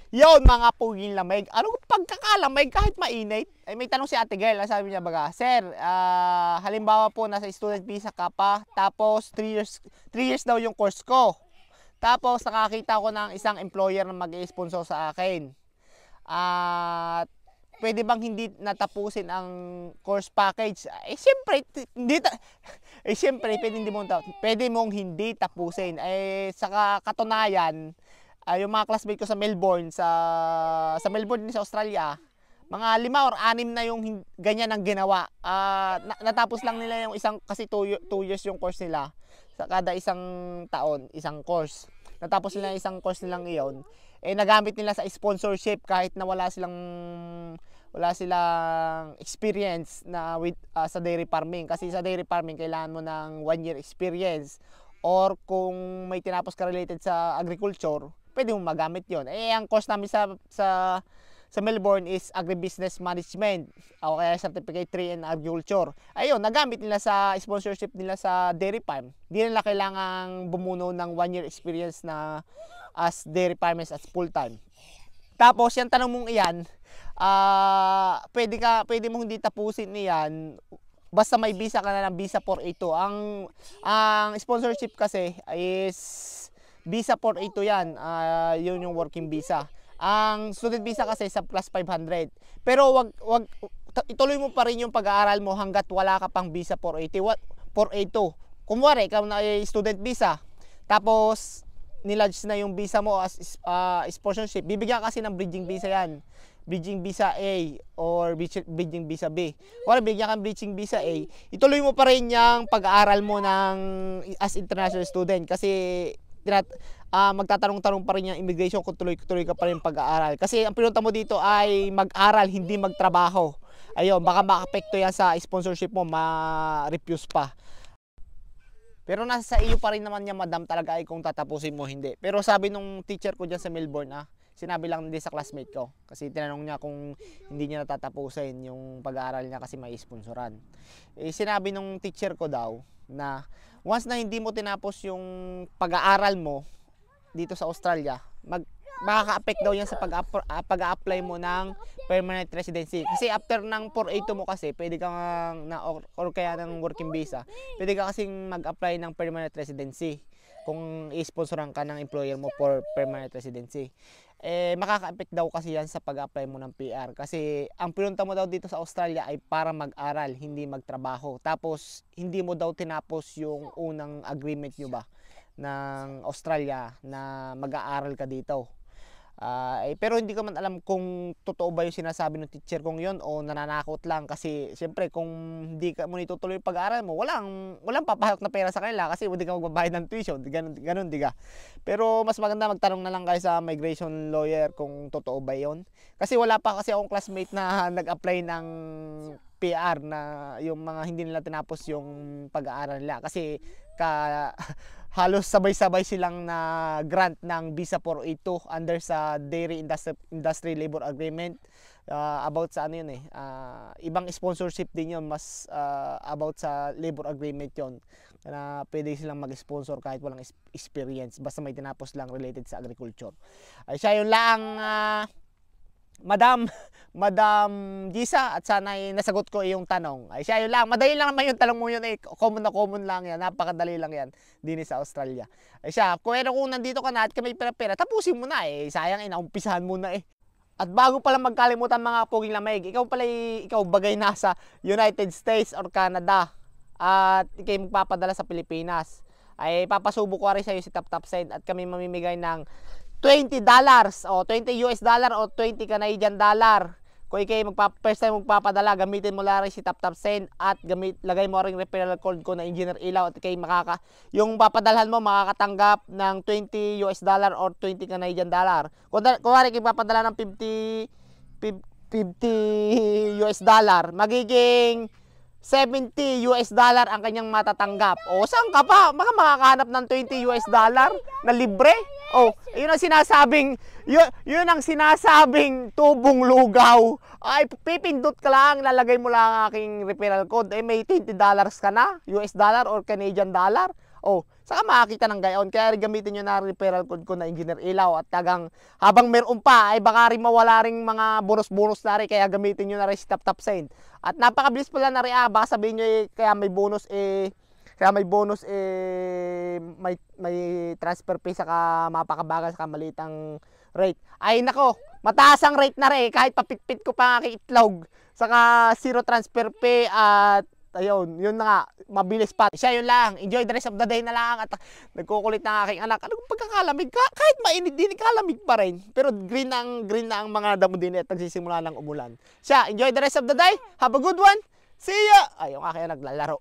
Yon mga puging lamig. Ano pagkakalamig kahit mainit? Ay, may tanong si ate girl. Sabi niya baga, Sir, halimbawa po nasa student visa ka pa, tapos 3 years daw yung course ko. Tapos nakakita ko ng isang employer na mag-i-sponsor sa akin. At pwede bang hindi natapusin ang course package? Siyempre, pwede mong hindi tapusin. Sa katunayan, yung mga classmate ko sa Melbourne, sa Melbourne din sa Australia, mga 5 or 6 na yung ganyan ang ginawa. Natapos lang nila yung isang, kasi 2 years yung course nila. Sa kada isang taon, isang course. Natapos nila isang course nilang iyon. Nagamit nila sa sponsorship kahit na wala silang experience na sa dairy farming. Kasi sa dairy farming, kailangan mo ng 1 year experience. Or kung may tinapos ka related sa agriculture, pwede mong magamit yon. Ang course namin sa Melbourne is Agribusiness Management o kaya Certificate 3 in Agriculture. Ayun, nagamit nila sa sponsorship nila sa dairy farm. Di nila kailangang bumuno ng 1 year experience na as dairy farmers at full time. Tapos yung tanong mong iyan, pwede mong hindi tapusin niyan basta may visa ka na ng visa 482. Ang sponsorship kasi is visa 482 yan. Yun yung working visa. Ang student visa kasi sa plus 500. Pero wag ituloy mo pa rin yung pag-aaral mo hanggat wala ka pang visa 482. Kumwari, ikaw na ay student visa. Tapos nilodge na yung visa mo as sponsorship. Bibigyan kasi ng bridging visa yan. Bridging visa A or bridging visa B. Kung bigyan kang bridging visa A, ituloy mo pa rin yung pag-aaral mo as international student kasi magtatanong-tanong pa rin yung immigration kung tuloy-tuloy ka pa rin pag-aaral. Kasi ang pinunta mo dito ay mag-aral, hindi magtrabaho. Ayun, baka maka-apekto yan sa sponsorship mo, ma-refuse pa. Pero nasa iyo pa rin naman yan, madam, talaga ay kung tatapusin mo, hindi. Pero sabi nung teacher ko dyan sa Melbourne, sinabi lang din sa classmate ko. Kasi tinanong niya kung hindi niya natatapusin yung pag-aaral niya kasi may sponsoran. Sinabi nung teacher ko daw na once na hindi mo tinapos yung pag-aaral mo dito sa Australia, makaka-affect daw yan sa pag-a-apply mo ng permanent residency. Kasi after ng 482 mo kasi, pwede kang or kaya ng working visa, pwede ka kasing mag-apply ng permanent residency kung i-sponsoran ka ng employer mo for permanent residency. Makaka-affect daw kasi yan sa pag-apply mo ng PR. Kasi ang pinunta mo daw dito sa Australia ay para mag-aral, hindi magtrabaho. Tapos, hindi mo daw tinapos yung unang agreement nyo ba ng Australia na mag-aaral ka dito. Pero hindi ko man alam kung totoo ba yung sinasabi ng teacher kong yon o nananakot lang kasi siyempre kung hindi ka mo itutuloy yung pag-aaral mo, walang papahok na pera sa kanila kasi hindi ka magbabayad ng tuition, ganun di ka. Pero mas maganda magtanong na lang kayo sa migration lawyer kung totoo ba yon. Kasi wala pa kasi akong classmate na nag-apply ng PR na yung mga hindi nila tinapos yung pag-aaral nila kasi halos sabay-sabay silang na grant ng visa 482 under sa Dairy Industry Labor Agreement. About sa ano yun ibang sponsorship din yun, mas about sa labor agreement yun na pwede silang mag-sponsor kahit walang experience basta may tinapos lang related sa agriculture. Siya yun lang Madam Gisa, at sana ay nasagot ko iyong tanong. Siya yun lang, madali lang naman yung tanong mo yun, common na common lang yan, napakadali lang yan din sa Australia. Siya, kung nandito ka na at may pera-pera, tapusin mo na sayang naumpisahan mo na At bago pala magkalimutan mga puging lamig, ikaw bagay nasa United States or Canada at ikaw magpapadala sa Pilipinas, ay papasubo ko rin sa iyo si TapTapSend at kami mamimigay ng $20 o $20 o 20 Canadian dollar. Kung ikay first time magpapadala, gamitin mo lang rin si TapTapSend at lagay mo rin referral code ko na Engineer Ilaw at ikay yung papadalhan mo makakatanggap ng $20 or 20 Canadian dollar. Kung ikay papadala ng $50 magiging $70 ang kanyang matatanggap. O saan ka pa? Baka makakahanap ng $20 na libre. Yun ang sinasabing tubong lugaw. Ay, pipindot ka lang, lalagay mo lang ang aking referral code. May $20 ka na, US dollar or Canadian dollar. saka makakita ng gayon. Kaya rin gamitin nyo na referral code ko na Engineer Ilaw at tagang habang meron pa ay baka rin mawala rin mga bonus-bonus na rin, kaya gamitin nyo na rin si Tap Sign. At napakabilis pala na rin, baka sabihin nyo kaya may bonus may transfer fee saka mapakabagal saka malitang rate. Ay nako, mataas ang rate na rin kahit papitpit ko pa ang itlog. Saka zero transfer fee at ayun, yun na nga, mabilis pa. Siya yun lang, enjoy the rest of the day na lang. At nagkukulit ng aking anak, anong pagkakalamig ka? Kahit mainit din, kalamig pa rin. Pero green na ang mga damo din at nagsisimula ng umulan. Siya, enjoy the rest of the day. Have a good one. See ya! Ay, yung aking anak naglalaro.